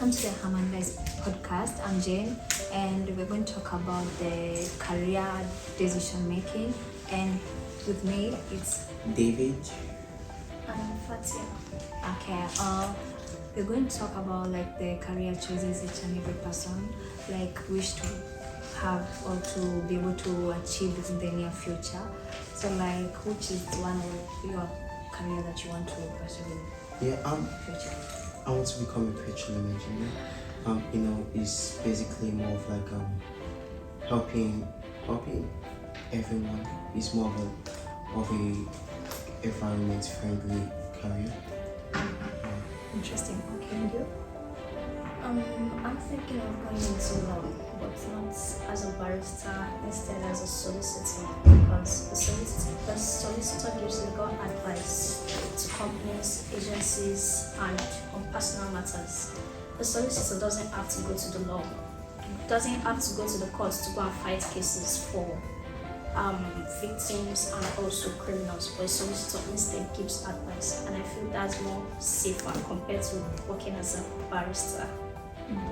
welcome to the HarMINDise podcast. I'm Jane, and we're going to talk about the career decision making. And with me, it's David. I'm Fatia. Okay. We're going to talk about like the career choices each and every person like wish to have or to be able to achieve in the near future. So like, which is one of your career that you want to pursue in future? I want to become a petroleum engineer. It's basically more of like helping everyone. It's more of a environment friendly career. Interesting. Okay, and you? I'm thinking of going into law, but not as a barrister, instead as a solicitor, because the solicitor gives legal advice to companies, agencies, and on personal matters. The solicitor doesn't have to go to the law, doesn't have to go to the courts to go and fight cases for victims and also criminals, but a solicitor instead gives advice, and I feel that's more safer compared to working as a barrister.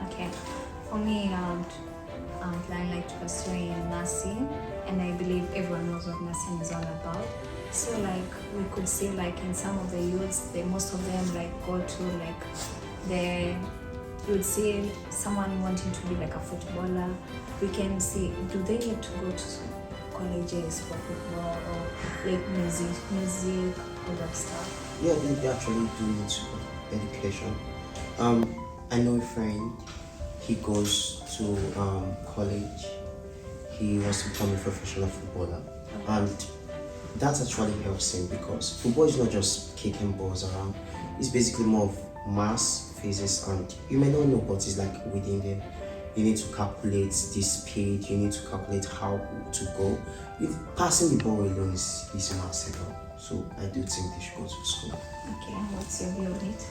Okay. For me, I like to pursue in nursing, and I believe everyone knows what nursing is all about. So like we could see like in some of the youths, most of them like go to like you would see someone wanting to be like a footballer. We can see, do they need to go to colleges for football or like music, all that stuff? Yeah, they actually do need education. I know a friend. He goes to college. He wants to become a professional footballer, and that actually helps him because football is not just kicking balls around. It's basically more of mass phases, and you may not know, but it's like within them. You need to calculate the speed. You need to calculate how to go. Passing the ball alone is massive. So I do think they should go to school. Okay, and what's your view on it?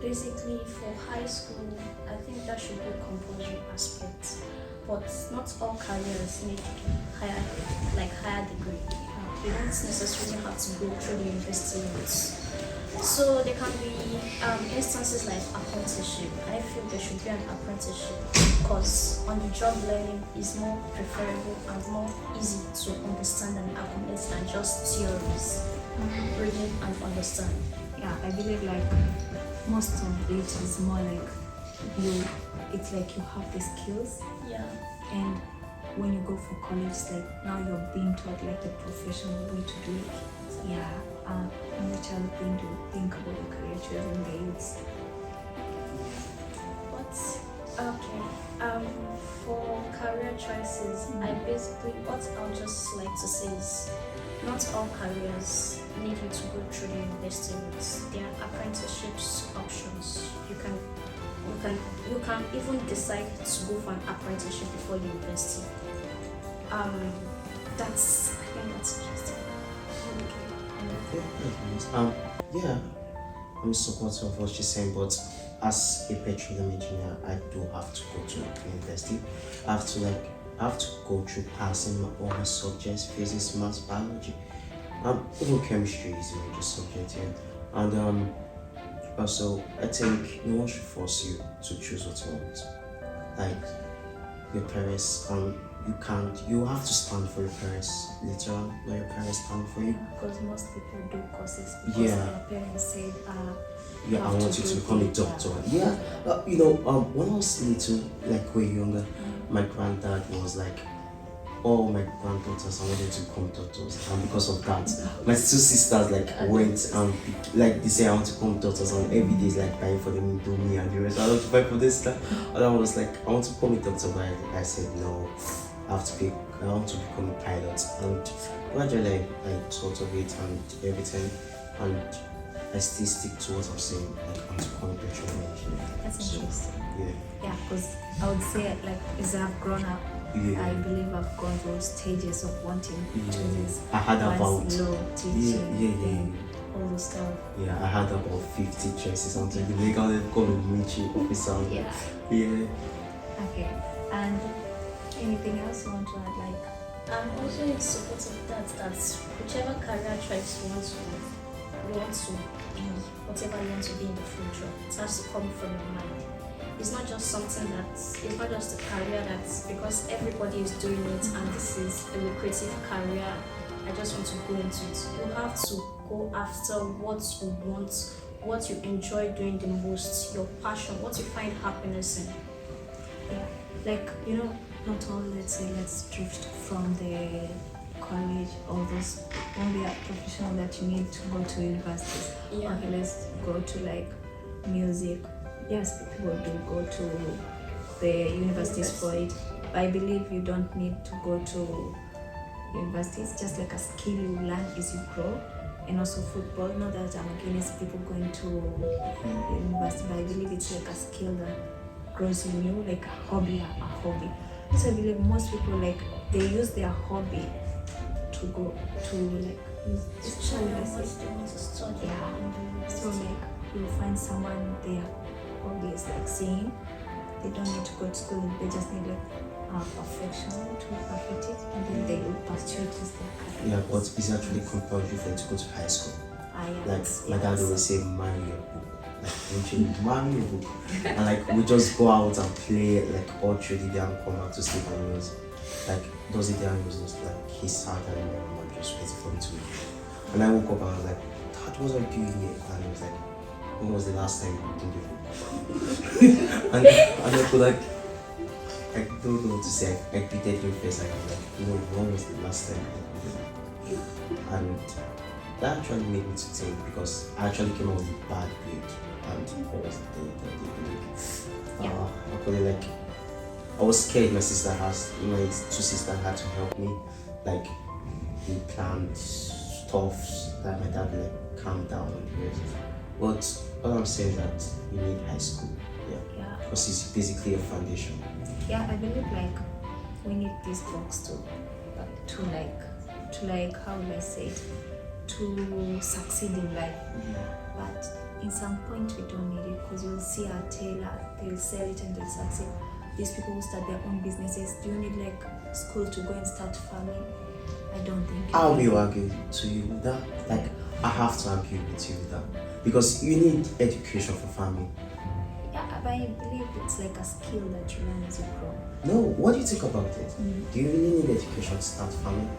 Basically, for high school, I think that should be a compulsory aspect. But not all careers need higher degree. They don't necessarily have to go through the university routes. So there can be instances like apprenticeship. I feel there should be an apprenticeship because on-the-job learning is more preferable and more easy to understand and accumulate than just theories, reading and understand. Yeah, I believe like most of it is more like it's like you have the skills, Yeah. and when you go for college, like now you're being taught like the professional way to do it. Yeah, which other thing do you think about the career choice in the youths? For career choices, what I'll just like to say is not all careers need you to go through the university routes. There are apprenticeships options. You can even decide to go for an apprenticeship before university. I think that's interesting. Yeah, I'm supportive of what she's saying, but as a petroleum engineer, I do have to go to university. I have to go through passing all my subjects, physics, maths, biology. Even chemistry is a major subject here. And also, I think no one should force you to choose what you want. Like your parents, you have to stand for your parents later, not your parents stand for you. Because most people do courses because Yeah. their parents say, Yeah, I want you to become a doctor. Yeah, when I was little, like way younger, my granddad was like, all my granddaughters, I wanted to become doctors, and because of that, my two sisters went and they say I want to become doctors, and every day is like buying for them Indomie and the rest. I want to buy for this stuff, and I was like, I want to become a doctor, but I said no, I want to become a pilot, and gradually I thought of it and everything, and I still stick to what I'm saying, like I want to become a petroleum engineer. that's interesting. Yeah. Yeah, because I would say like as I've grown up, Yeah. I believe I've gone through stages of wanting to this. I had about law, teaching, yeah. all those stuff. Yeah, I had about 50 choices until the legal call me military officer. Yeah. Yeah. Okay. And anything else you want to add? Like, I'm also in support of that whichever career choice you want to you want to be, whatever you want to be in the future, it has to come from your mind. It's not just something it's not just a career that's because everybody is doing it and this is a lucrative career, I just want to go into it. You have to go after what you want, what you enjoy doing the most, your passion, what you find happiness in. Yeah, like not all, let's drift from the college, all those only a professional that you need to go to university. Yeah. Okay, let's go to like music. Yes, people do go to the universities for it, but I believe you don't need to go to university. It's just like a skill you learn as you grow. And also football, not that I'm against people going to university, but I believe it's like a skill that grows in you, like a hobby. So I believe most people, like, they use their hobby to go to like Study. Yeah. So like you'll find someone their hobby is like singing. They don't need to go to school, they just need like perfection to perfect it, and then they will pursue it as their career. Yeah, but it's actually compulsory for you to go to high school. Yeah, Like my dad always say, marry your book. Like eventually marry your book. And like we just go out and play like all through the day and come back to sleep, and he was like does it there and he was just like he sat and my mom just waiting for me to wake up. And I woke up and I was like, Dad, what are you doing here? And he was like, when was the last time you did it? and I could like I don't know what to say. I greeted him first and I was like, no, when was the last time you did it? And that actually made me to think, because I actually came out with a bad grade, and what was I call it like I was scared. My two sisters had to help me, like we planned stuff that my dad would like calm down and the rest. But all I'm saying is that you need high school, Yeah. because it's basically a foundation. Yeah, I believe like we need these books to how will I say it, to succeed in life. But in some point we don't need it, because you'll see a tailor, they'll sell it and they'll succeed. These people who start their own businesses, do you need like school to go and start farming? I don't think. I will argue to you with that. Like I have to argue with you with that, because you need education for farming. Yeah, but I believe it's like a skill that you learn as you grow. No, what do you think about it? Do you really need education to start farming?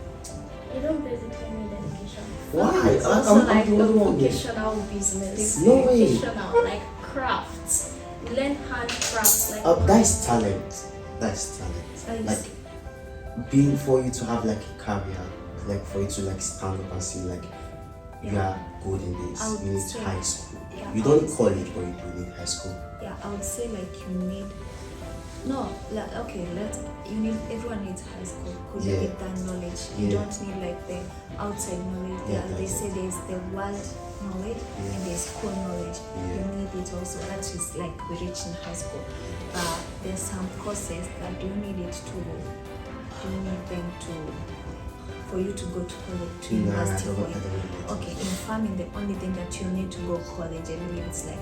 You don't basically need education. Why? It's also like the a only one here. vocational business. No way. Vocational, like crafts. You learn handcrafts. Like That's talent. That's talent. Like, Being for you to have like a career, like for you to like stand up and say like you are good in I this, would you need say- high school. yeah, You I don't would need college, but you do need high school. Yeah, I would say like you need everyone needs high school, because you Yeah. need that knowledge. You Yeah. don't need like the outside knowledge. Yeah, They that's say there's the world knowledge and there's core knowledge. Yeah. You need it also. That is like we reach in high school. There's some courses that you need it to. Do you need them to for you to go to college, to Nah, I university don't for need it? it. Okay, in farming, the only thing that you need to go college, I believe it's like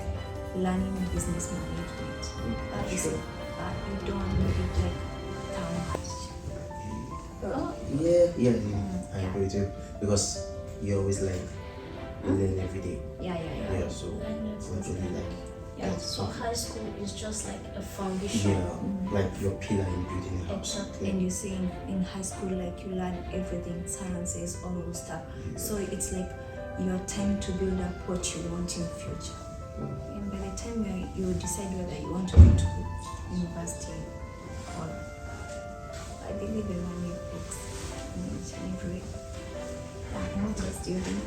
learning business management. That is it. But you don't need it like that much. Yeah, I yeah. agree with you, because you always learn. You learn every day. Yeah. Yeah, so actually like yeah. So high school is just like a foundation. yeah, like your pillar in building a house. Exactly. And you see in high school, like you learn everything, sciences, all those stuff. So it's like your time to build up what you want in future. And by the time you decide whether you want to go to university or I believe everyone needs books in each and every way. Yeah, and what else do you think?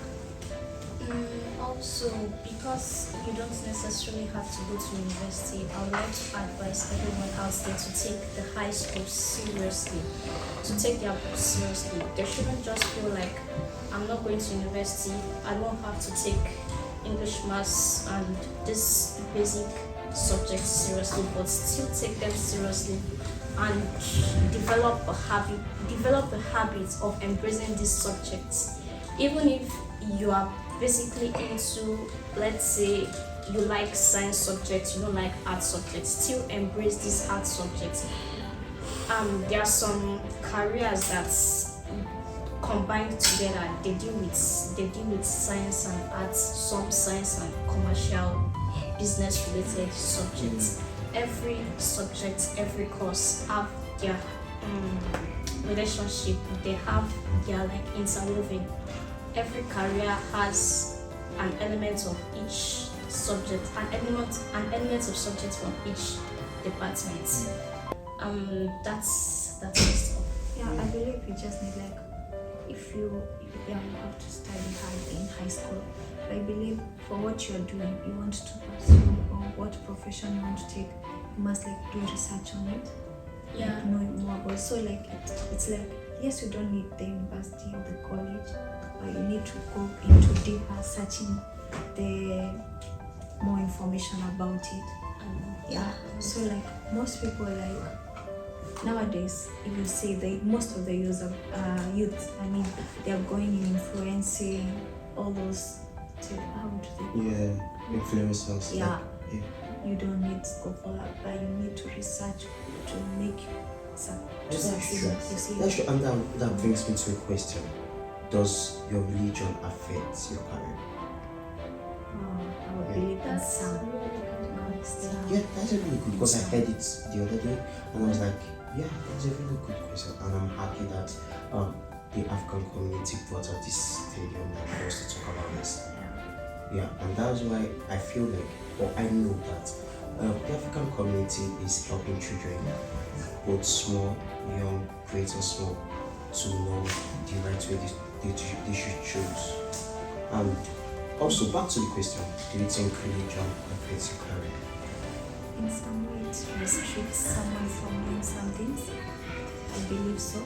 Also, because you don't necessarily have to go to university, I would like to advise everyone out there to take the high school seriously, to take their books seriously. They shouldn't just feel like, I'm not going to university, I don't have to take English, maths, and this basic subjects seriously, but still take them seriously and develop a habit of embracing these subjects. Even if you are basically into, let's say you like science subjects, you don't like art subjects, still embrace these art subjects. There are some careers that combined together. They deal with science and arts, some science and commercial, business related subjects. Every subject, every course have their relationship. They are like interwoven. Every career has an element of each subject, an element of subjects from each department. That's the stuff. Yeah, I believe you just need like, if you have to study hard in high school. I believe for what you're doing, you want to pursue or what profession you want to take, you must like do research on it. Yeah. Like, know more about. So like it's like, yes, you don't need the university or the college, but you need to go into deeper searching the more information about it. Yeah. So like most people like nowadays, if you see most of the youth, I mean, they are going in influencing all those. How do they? Yeah, influencers. Yeah. Like, yeah. You don't need to go for that, but you need to research to make some. That's true. You see. That's true. And that brings me to a question: does your religion affect your career? I would Yeah. believe in That's some. really good question. Yeah, that's a really good, because I heard it the other day and I was like, yeah, that's a really good question, and I'm happy that the African community brought out this stadium for us to talk about this. Yeah, and that's why I feel like, or I know that the African community is helping children, both small, young, great or small, to know the right way they should choose. And also, back to the question, do you think religion affects your career? In some way, it restricts someone from doing some things. I believe so.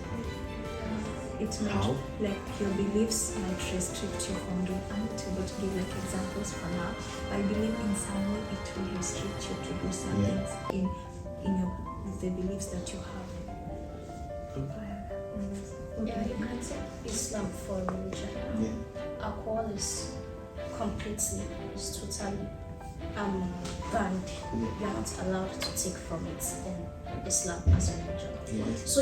It might, How? like your beliefs might restrict you from doing. I'm not able to give like examples for now. But I believe in some way it will restrict you to do some Yeah. things in your with the beliefs that you have. Yeah, you can say Islam for religion. Yeah. Alcohol is totally banned. Yeah. You're not allowed to take from it in Islam as a religion. Yeah. So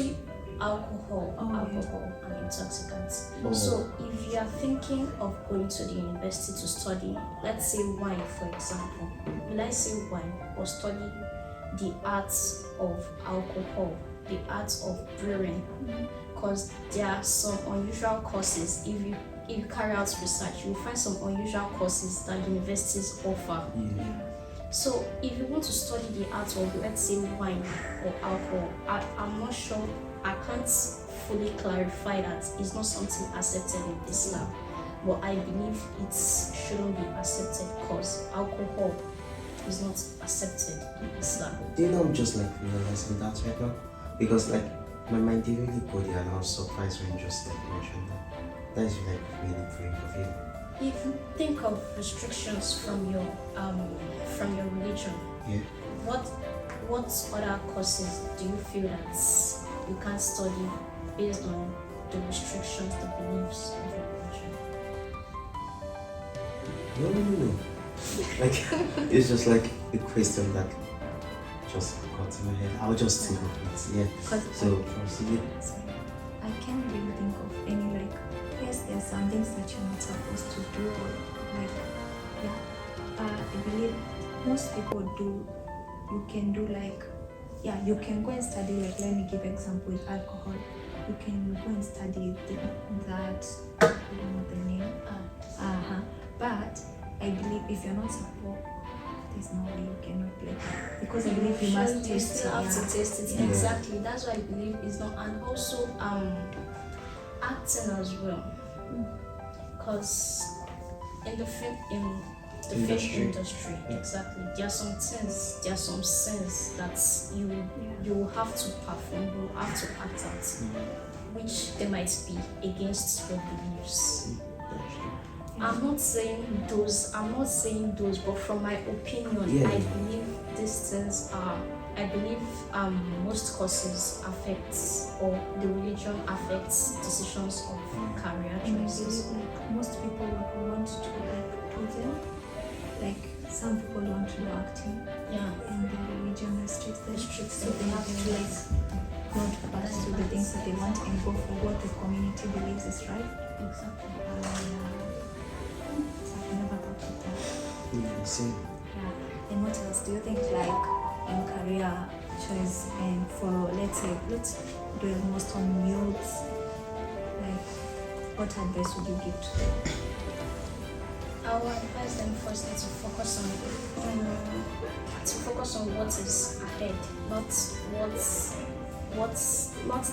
alcohol Oh, and intoxicants. Oh. So if you are thinking of going to the university to study, let's say wine for example, will I say wine or study the arts of alcohol, the arts of brewing? Because there are some unusual courses. If you carry out research, you'll find some unusual courses that universities offer. Yeah. So if you want to study the art of, let's say, wine or alcohol, I'm not sure, I can't fully clarify that it's not something accepted in Islam, but I believe it shouldn't be accepted because alcohol is not accepted in Islam. Do you know I'm just like realizing that right now? Because like my mind didn't really go there, and I was surprised when you just like mentioned that. That is like really brave of you. If you think of restrictions from your religion, Yeah. what other courses do you feel that you can't study based on the restrictions, the beliefs of your religion? No. Like it's just like a question that just got in my head. I'll just think of it. Yeah. So proceed. I can't really think of any like, yes, there are some things that you're not supposed to do or like, I believe most people do. You can do like, you can go and study, like, let me give example with alcohol. You can go and study that, I don't know the name. But I believe if you're not supposed, there's no way you cannot play. Because I believe you must You taste still have to taste it. Yeah. Exactly. That's why I believe it's not, and also acting as well. Because in the film industry, exactly, there are some things, there are some scenes that you will have to perform, you will have to act out, which they might be against your beliefs. I'm not saying those, but from my opinion, I believe these things are, I believe most courses affect, or the religion affects decisions of career And I choices. believe like most people would want to like do them. Like some people want to do acting Yeah. and their religion restricts them. Restricts So them. they have to like not pursue the things that they want and go for what the community believes is right. Exactly. So I've never thought of that. Same. Yeah. And what else do you think, like in career choice and for let's do it most on youths? Like, what advice would you give to them? I will advise them firstly to focus on what is ahead, not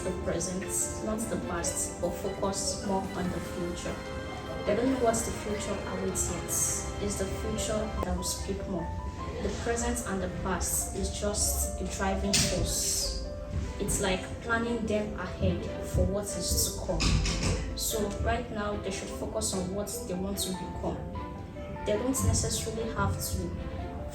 the present, not the past, but focus more on the future. They don't know what the future awaits yet. It's the future that will speak more. The present and the past is just a driving force. It's like planning them ahead for what is to come. So right now they should focus on what they want to become. They don't necessarily have to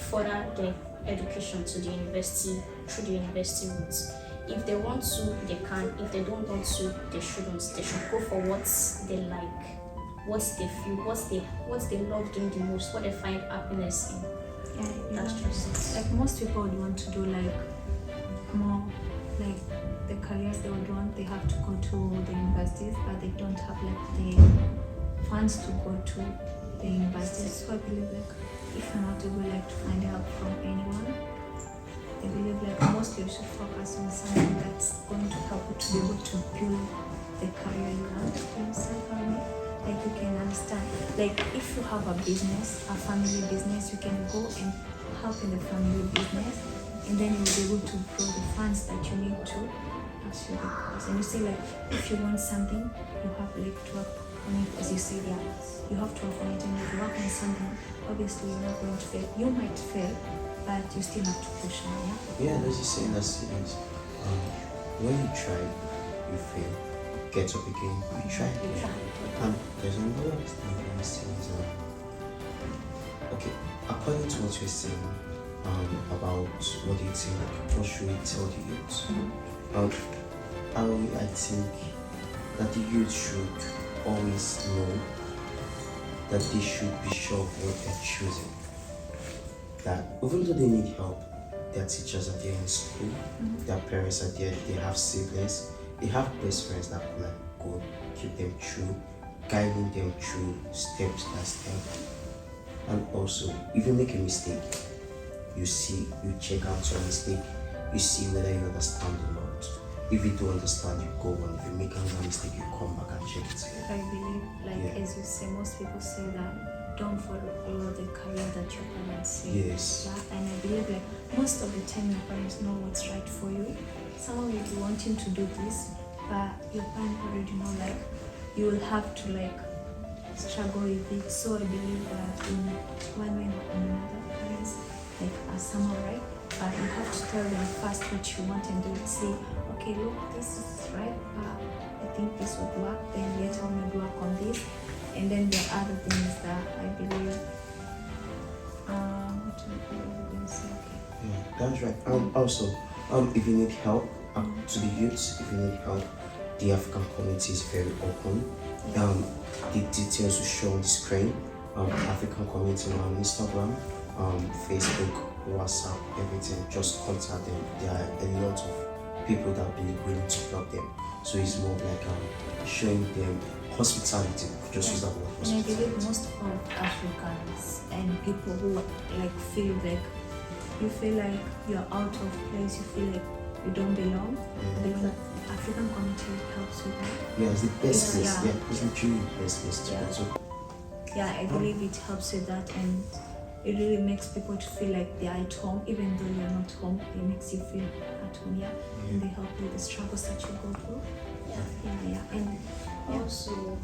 further their education to the university through the university route. If they want to, they can. If they don't want to, they shouldn't. They should go for what they like, what they feel, what they love doing the most, what they find happiness in. Yeah, That's just it. like most people would want to do like more like the careers they would want. They have to go to the universities, but they don't have like the funds to go to the universities. So I believe like if you're not able like to find help from anyone, I believe like mostly you should focus on something that's going to help you to be able to build the career you want. You understand what I mean? Like you can understand, like if you have a business, a family business, you can go and help in the family business, and then you'll be able to grow the funds that you need to pursue the goals. And you see, like if you want something, you have like to work on it, as you said, yeah, you have to work on it, and if you work on something, obviously you're not going to fail. You might fail, but you still have to push on, yeah. Yeah, that's just saying that's it. When you try, you fail. Get up again, you try. There's another thing okay, according to what you're saying about what do you think, what should we tell the youth? I think that the youth should always know that they should be sure of what they're choosing. That even though they need help, their teachers are there in school, their parents are there, they have siblings, they have best friends that could like go keep them through, guiding them through step by step. And also, if you make a mistake, you check out your mistake, you see whether you understand or not. If you don't understand, you go on. If you make another mistake, you come back and check it. I believe, like as you say, most people say that don't follow the career that your parents say. Yes. Yeah? And I believe like most of the time your parents know what's right for you. Someone will be wanting to do this, but your parents already know like you will have to like struggle with it. So I believe that in one way or another, parents like are somehow right, but you have to tell them first what you want and they will say, okay, look, this is right, I think this would work, then later on we'll work on this. And then there are other things that I believe, what do you say? Okay. Yeah, that's right. Also, if you need help, to the youths, if you need help, the African community is very open. The details will show on the screen. African community on Instagram, Facebook, WhatsApp, everything. Just contact them. There are a lot of people that will be willing to help them. So it's more like showing them hospitality. Just use that word. And I believe most of Africans and people who like feel like you feel like you're out of place, you feel like you don't belong. The African community helps with that. Yeah, it's the best place. Yeah, it's literally the best place to go to. Yeah, I believe it helps with that, and it really makes people to feel like they're at home, even though you're not home. It makes you feel at home, and they help with the struggles that you go through. And also,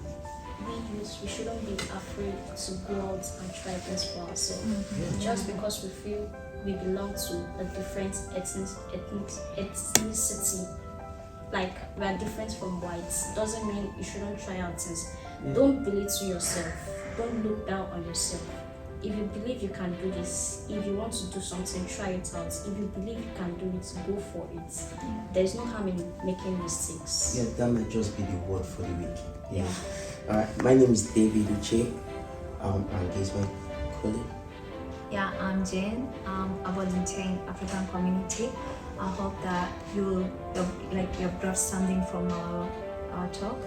we shouldn't be afraid to go out and try things for ourselves. Just because we feel we belong to a different ethnicity, like we are different from whites, doesn't mean you shouldn't try out things. Don't belittle yourself. Don't look down on yourself. If you believe you can do this, if you want to do something, try it out. If you believe you can do it, go for it. There's no harm in making mistakes. Yeah, that might just be the word for the week. Yeah. Alright, my name is David Uche, and this is my colleague. Yeah, I'm Jane. I'm a volunteer in African community. I hope that you've brought something from our talk.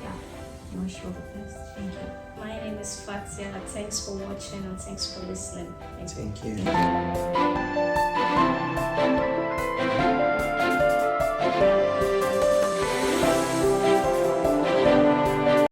Yeah, I wish you all the best. Thank you. My name is Fatia. Thanks for watching and thanks for listening. Thank you. Thank you.